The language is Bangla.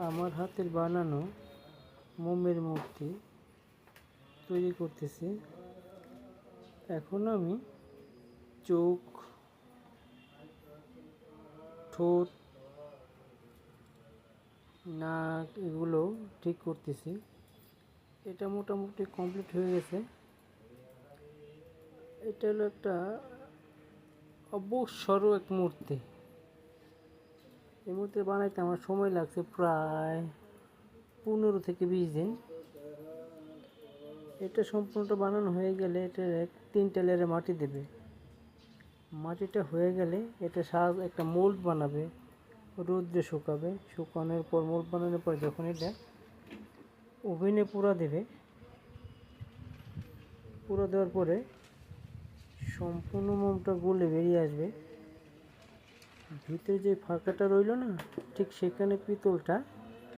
আমার হাতের বানানো মোমের মূর্তি তৈরি করতেছি। এখন আমি চোখ, ঠোঁট, নাক এগুলো ঠিক করতেছি। এটা মোটামুটি কমপ্লিট হয়ে গেছে। এটা হলো একটা অবসর এক মূর্তি। এই মূর্তি বানাইতে আমার সময় লাগছে প্রায় 15 থেকে 20 দিন। এটা সম্পূর্ণটা বানানো হয়ে গেলে এটা 3টা লেয়ারে মাটি দেবে। মাটিটা হয়ে গেলে এটা একটা মোল্ড বানাবে, রোদ্রে শুকাবে। শুকানোর পর মোল্ড বানানোর পর যখন এটা ওভেনে পুরা দেবে, পুরা দেওয়ার পরে সম্পূর্ণ মোমটা গলে বেরিয়ে আসবে। ভিতরে যে ফাঁকাটা রইল না, ঠিক সেখানে পিতলটা